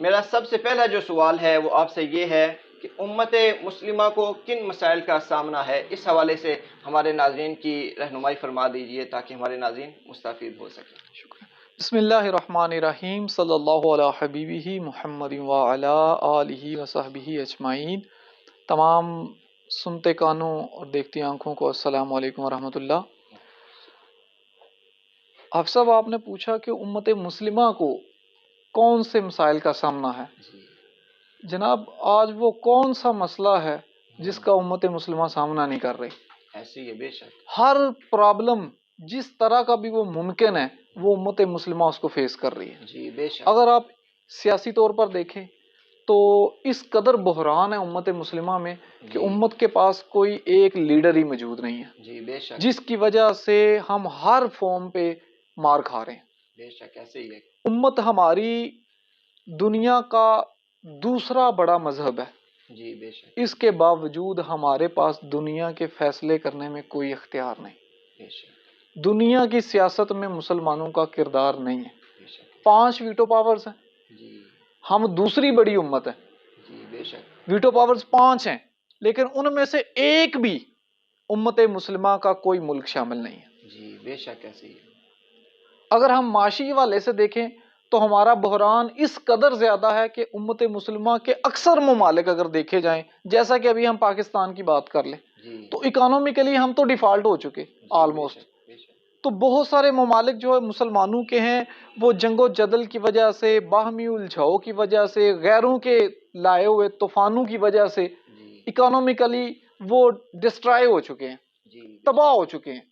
میرا سب سے پہلا جو سوال ہے وہ آپ سے یہ ہے کہ امت مسلمہ کو کن مسائل کا سامنا ہے، اس حوالے سے ہمارے ناظرین کی رہنمائی فرما دیجئے تاکہ ہمارے ناظرین مستفید ہو سکیں۔ شکریہ۔ بسم اللہ الرحمن الرحیم، صلی اللہ علی حبیبہ محمد وعلی آلہ وصحبہ اجمعین۔ تمام سنتے کانوں اور دیکھتی آنکھوں کو السلام علیکم ورحمۃ اللہ۔ حافظ صاحب، آپ نے پوچھا کہ امت مسلمہ کو کون سے مسائل کا سامنا ہے۔ جناب، آج وہ کون سا مسئلہ ہے جس کا امت مسلمہ سامنا نہیں کر رہی؟ ایسے ہی بے شک، ہر پرابلم جس طرح کا بھی وہ ممکن ہے وہ امت مسلمہ اس کو فیس کر رہی ہے۔ جی بے شک، اگر آپ سیاسی طور پر دیکھیں تو اس قدر بحران ہے امت مسلمہ میں کہ امت کے پاس کوئی ایک لیڈر ہی موجود نہیں ہے، جی بے شک، جس کی وجہ سے ہم ہر فارم پہ مار کھا رہے ہیں۔ بے شک ایسے ہی ہے۔ امت ہماری دنیا کا دوسرا بڑا مذہب ہے، جی بے شک، اس کے باوجود ہمارے پاس دنیا کے فیصلے کرنے میں کوئی اختیار نہیں۔ بے شک، دنیا کی سیاست میں مسلمانوں کا کردار نہیں ہے۔ بے شک، 5 ویٹو پاورز ہیں، جی ہم دوسری بڑی امت ہے۔ جی بے شک، ویٹو پاورز 5 ہیں، لیکن ان میں سے ایک بھی امت مسلمہ کا کوئی ملک شامل نہیں ہے۔ جی بے شک ایسے ہی ہے۔ اگر ہم معاشی حوالے سے دیکھیں تو ہمارا بحران اس قدر زیادہ ہے کہ امت مسلمہ کے اکثر ممالک اگر دیکھے جائیں، جیسا کہ ابھی ہم پاکستان کی بات کر لیں جی تو اکانومیکلی ہم تو ڈیفالٹ ہو چکے آلموسٹ۔ بے شک، تو بہت سارے ممالک جو ہے مسلمانوں کے ہیں، وہ جنگ و جدل کی وجہ سے، باہمی الجھاؤ کی وجہ سے، غیروں کے لائے ہوئے طوفانوں کی وجہ سے جی اکانومیکلی وہ ڈسٹرائے ہو چکے ہیں، جی تباہ ہو چکے ہیں۔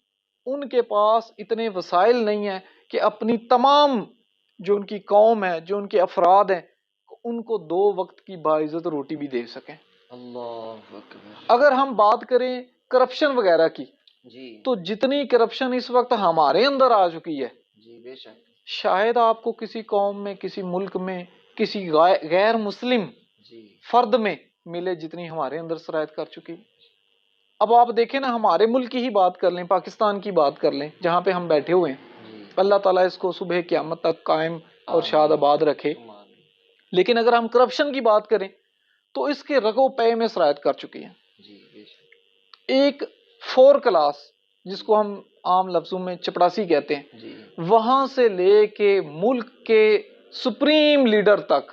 ان کے پاس اتنے وسائل نہیں ہیں کہ اپنی تمام جو ان کی قوم ہے، جو ان کے افراد ہیں، ان کو 2 وقت کی باعزت روٹی بھی دے سکیں۔ اللہ اکبر، اگر ہم بات کریں کرپشن وغیرہ کی، جی تو جتنی کرپشن اس وقت ہمارے اندر آ چکی ہے، جی بے شک، شاید آپ کو کسی قوم میں، کسی ملک میں، کسی غیر مسلم جی فرد میں ملے جتنی ہمارے اندر سرایت کر چکی ہے۔ اب آپ دیکھیں نا، ہمارے ملک کی ہی بات کر لیں، پاکستان کی بات کر لیں، جہاں پہ ہم بیٹھے ہوئے ہیں، جی اللہ تعالیٰ اس کو صبح قیامت تک قائم اور شاد آباد رکھے۔ ثم آمین۔ لیکن اگر ہم کرپشن کی بات کریں تو اس کے رگو پے میں سرایت کر چکی ہیں۔ جی بے شک، ایک 4 کلاس جس کو ہم عام لفظوں میں چپڑاسی کہتے ہیں، جی وہاں سے لے کے ملک کے سپریم لیڈر تک،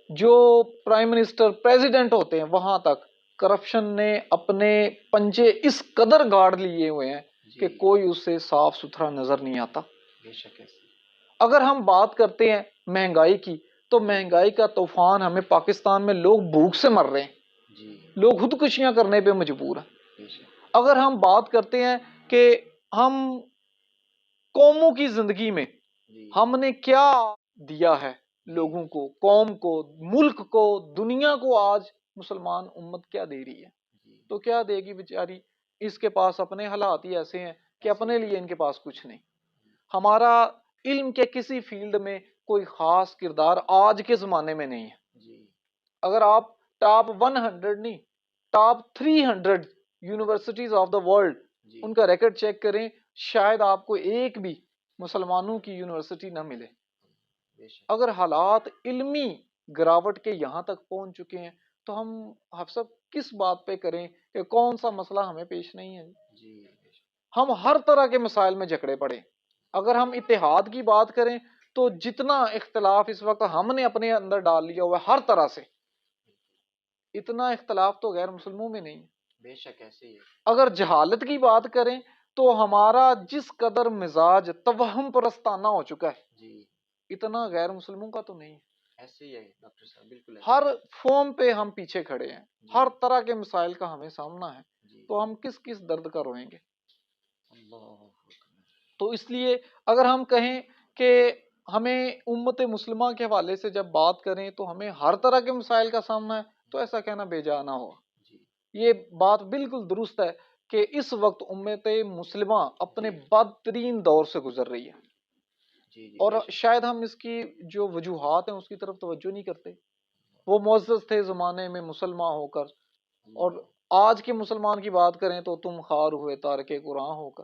جو پرائم منسٹر پریزیڈنٹ ہوتے ہیں، وہاں تک کرپشن نے اپنے پنجے اس قدر گاڑ لیے ہوئے ہیں کہ کوئی اس سے صاف ستھرا نظر نہیں آتا۔ بے شک ایسے، اگر ہم بات کرتے ہیں مہنگائی کی، تو مہنگائی کا طوفان ہمیں پاکستان میں لوگ بھوک سے مر رہے ہیں، جی لوگ خودکشیاں کرنے پہ مجبور ہیں۔ بے شک، اگر ہم بات کرتے ہیں کہ ہم قوموں کی زندگی میں جی ہم نے کیا دیا ہے لوگوں کو، قوم کو، ملک کو، دنیا کو، آج مسلمان امت کیا دے رہی ہے؟ جی تو کیا دے گی بیچاری؟ اس کے پاس اپنے حالات ہی ایسے ہیں کہ اپنے لیے ان کے پاس کچھ نہیں۔ ہمارا علم کے کسی فیلڈ میں کوئی خاص کردار آج کے زمانے میں نہیں ہے۔ جی اگر آپ ٹاپ 100 نہیں، top 300 universities of the world جی ان کا ریکارڈ چیک کریں، شاید آپ کو ایک بھی مسلمانوں کی یونیورسٹی نہ ملے۔ بے شک، اگر حالات علمی گراوٹ کے یہاں تک پہنچ چکے ہیں تو ہم حفظ کس بات پہ کریں کہ کون سا مسئلہ ہمیں پیش نہیں ہے؟ جی بے شک، ہم ہر طرح کے مسائل میں جکڑے پڑے۔ اگر ہم اتحاد کی بات کریں تو جتنا اختلاف اس وقت ہم نے اپنے اندر ڈال لیا ہوا ہے ہر طرح سے، اتنا اختلاف تو غیر مسلموں میں نہیں ہے۔ بے شک ایسے ہی ہے۔ اگر جہالت کی بات کریں تو ہمارا جس قدر مزاج توہم پرستانہ ہو چکا ہے، جی اتنا غیر مسلموں کا تو نہیں ہے۔ ایسے ہی ہے ڈاکٹر صاحب، بالکل ایسے ہر فارم پہ ہم پیچھے کھڑے ہیں، جی ہر طرح کے مسائل کا ہمیں سامنا ہے، جی تو ہم کس کس درد کا روئیں گے؟ اللہ اکبر، تو اس لیے اگر ہم کہیں کہ ہمیں امت مسلمہ کے حوالے سے جب بات کریں تو ہمیں ہر طرح کے مسائل کا سامنا ہے، تو ایسا کہنا بے جا نہ ہو۔ جی یہ بات بالکل درست ہے کہ اس وقت امت مسلمہ اپنے جی بدترین دور سے گزر رہی ہے، جی جی اور بے شک، شاید ہم اس کی جو وجوہات ہیں اس کی طرف توجہ نہیں کرتے۔ وہ معزز تھے زمانے میں مسلمان ہو کر، اور اللہ، آج کے مسلمان کی بات کریں تو تم خوار ہوئے تارک قرآن ہو کر۔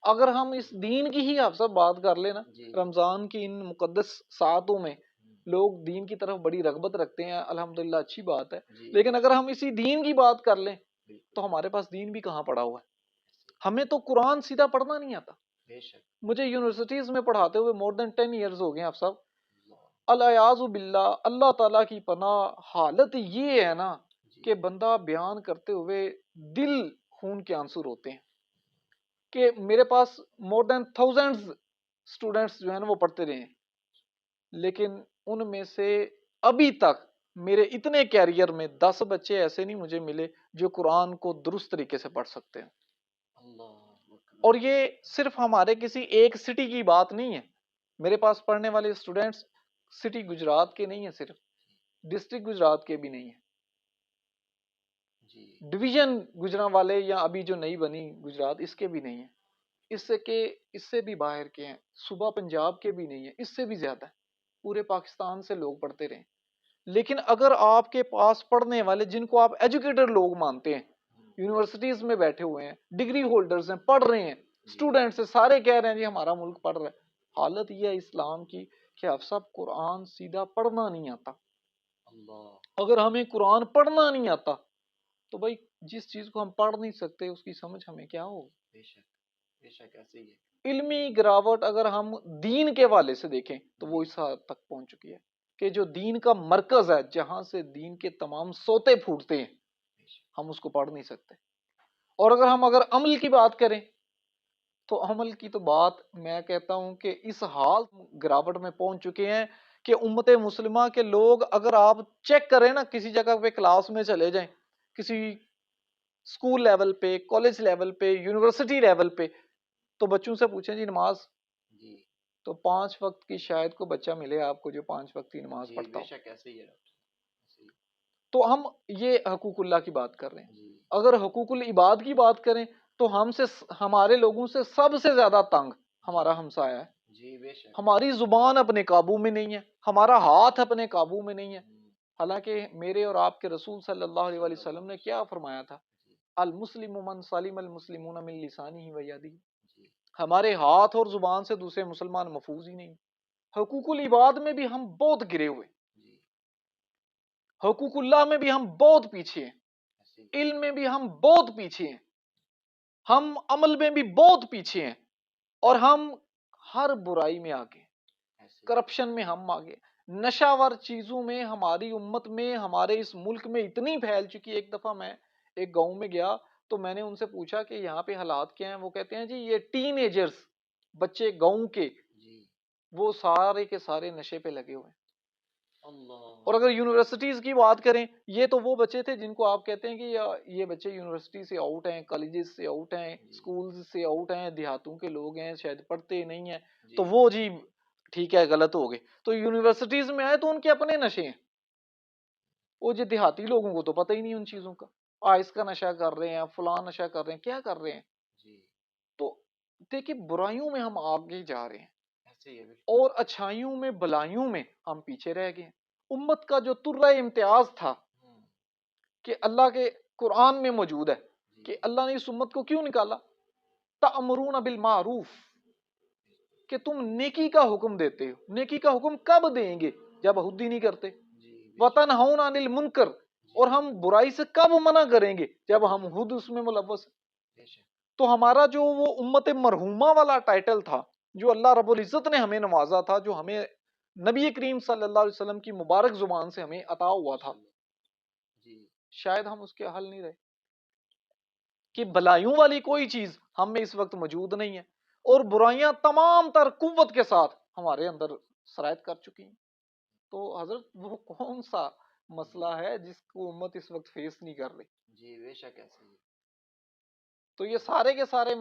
اگر ہم اس دین کی ہی آپ سب بات کر لیں نا، جی رمضان کی ان مقدس ساعتوں میں لوگ دین کی طرف بڑی رغبت رکھتے ہیں، الحمدللہ اچھی بات ہے، جی لیکن اگر ہم اسی دین کی بات کر لیں بالکل تو ہمارے پاس دین بھی کہاں پڑا ہوا ہے؟ ہمیں تو قرآن سیدھا پڑھنا نہیں آتا. بے شک مجھے یونیورسٹیز میں پڑھاتے ہوئے more than 10 years ہو گئے ہیں آپ صاحب. اللہ الیاذ باللہ، اللہ تعالیٰ کی پناہ، حالت یہ ہے نا جی کہ بندہ بیان کرتے ہوئے دل خون کے آنسر ہوتے ہیں کہ میرے پاس more than thousands اسٹوڈینٹس جو ہیں نا وہ پڑھتے رہے ہیں، لیکن ان میں سے ابھی تک میرے اتنے کیریئر میں 10 بچے ایسے نہیں مجھے ملے جو قرآن کو درست طریقے سے پڑھ سکتے ہیں. اللہ اور یہ صرف ہمارے کسی ایک سٹی کی بات نہیں ہے، میرے پاس پڑھنے والے اسٹوڈینٹس سٹی گجرات کے نہیں ہیں، صرف ڈسٹرکٹ گجرات کے بھی نہیں ہیں، جی ڈویژن گجرات والے یا ابھی جو نئی بنی گجرات اس کے بھی نہیں ہیں، اس سے بھی باہر کے ہیں، صوبہ پنجاب کے بھی نہیں ہیں، اس سے بھی زیادہ ہے. پورے پاکستان سے لوگ پڑھتے رہے. لیکن اگر آپ کے پاس پڑھنے والے جن کو آپ ایجوکیٹڈ لوگ مانتے ہیں، یونیورسٹیز میں بیٹھے ہوئے ہیں، ڈگری ہولڈرز ہیں، پڑھ رہے ہیں، اسٹوڈنٹس ہیں، سارے کہہ رہے ہیں جی ہمارا ملک پڑھ رہا ہے. حالت یہ ہے اسلام کی کہ آپ سب قرآن سیدھا پڑھنا نہیں آتا. اللہ اگر ہمیں قرآن پڑھنا نہیں آتا تو بھائی جس چیز کو ہم پڑھ نہیں سکتے اس کی سمجھ ہمیں کیا ہو. بے شک ایسے ہی ہے. علمی گراوٹ اگر ہم دین کے حوالے سے دیکھیں تو وہ اس حد تک پہنچ چکی ہے کہ جو دین کا مرکز ہے، جہاں سے دین کے تمام سوتے پھوٹتے ہیں، ہم اس کو پڑھ نہیں سکتے. اور اگر عمل کی بات کریں تو عمل کی تو بات میں کہتا ہوں کہ اس حال گراوٹ میں پہنچ چکے ہیں کہ امت مسلمہ کے لوگ، اگر آپ چیک کریں نا کسی جگہ پہ کلاس میں چلے جائیں، کسی اسکول لیول پہ، کالج لیول پہ، یونیورسٹی لیول پہ، تو بچوں سے پوچھیں جی نماز، جی تو 5 وقت کی شاید کو بچہ ملے آپ کو جو 5 وقت کی نماز جی پڑھتا بے ہو. شک ایسے ہی ہے ڈاکٹر ایسے ہی. تو ہم یہ حقوق اللہ کی بات کر رہے ہیں. جی اگر حقوق العباد کی بات کریں تو ہمارے لوگوں سے سب سے زیادہ تنگ ہمارا ہمسایہ ہے. جی بے شک. ہماری زبان اپنے قابو میں نہیں ہے، ہمارا ہاتھ اپنے قابو میں نہیں ہے. حالانکہ میرے اور آپ کے رسول صلی اللہ علیہ وسلم نے کیا فرمایا تھا؟ المسلم من سلم المسلمون من لسانہ و یدہ. ہمارے ہاتھ اور زبان سے دوسرے مسلمان محفوظ ہی نہیں. حقوق العباد میں بھی ہم بہت گرے ہوئے، حقوق اللہ میں بھی ہم بہت پیچھے ہیں، علم میں بھی ہم بہت پیچھے ہیں، ہم عمل میں بھی بہت پیچھے ہیں، اور ہم ہر برائی میں آگے، کرپشن میں ہم آگے، نشاور چیزوں میں ہماری امت میں، ہمارے اس ملک میں اتنی پھیل چکی. ایک دفعہ میں ایک گاؤں میں گیا تو میں نے ان سے پوچھا کہ یہاں پہ حالات کیا ہیں. وہ کہتے ہیں جی یہ ٹین ایجرز، بچے گاؤں کے، وہ سارے کے سارے نشے پہ لگے ہوئے ہیں. اور اگر یونیورسٹیز کی بات کریں، یہ تو وہ بچے تھے جن کو آپ کہتے ہیں کہ یہ بچے یونیورسٹی سے آؤٹ ہیں، کالجز سے آؤٹ ہیں، سکولز سے آؤٹ ہیں، دیہاتوں کے لوگ ہیں، شاید پڑھتے نہیں ہیں، تو وہ جی ٹھیک ہے غلط ہو گئے. تو یونیورسٹیز میں آئے تو ان کے اپنے نشے ہیں. وہ جو دیہاتی لوگوں کو تو پتہ ہی نہیں ان چیزوں کا، آئس کا نشہ کر رہے ہیں، فلاں نشہ کر رہے ہیں، کیا کر رہے ہیں. تو دیکھیں برائیوں میں ہم آگے جا رہے ہیں اور اچھائیوں میں، بلائیوں میں ہم پیچھے رہ گئے ہیں. امت کا جو ترہ امتیاز تھا کہ اللہ کے قرآن میں موجود ہے کہ اللہ نے اس امت کو کیوں نکالا، تأمرون بالمعروف، کہ تم نیکی کا حکم دیتے ہو. نیکی کا حکم کب دیں گے؟ جب خود ہی نہیں کرتے. وتنہون عن المنکر، اور ہم برائی سے کب منع کریں گے؟ جب ہم خود اس میں ملوث ہیں. تو ہمارا جو وہ امت مرحومہ والا ٹائٹل تھا جو اللہ رب العزت نے ہمیں نوازا تھا، جو ہمیں نبی کریم صلی اللہ علیہ وسلم کی مبارک زبان سے ہمیں عطا ہوا تھا، شاید ہم اس کے حل نہیں رہے. کہ بلائیوں والی کوئی چیز ہم میں اس وقت موجود نہیں ہے، اور برائیاں تمام تر قوت کے ساتھ ہمارے اندر سرایت کر چکی ہیں. تو حضرت وہ کون سا مسئلہ ہے جس کو امت اس وقت فیس نہیں کر رہی؟ جی بے شک ایسے ہی. تو یہ سارے کے سارے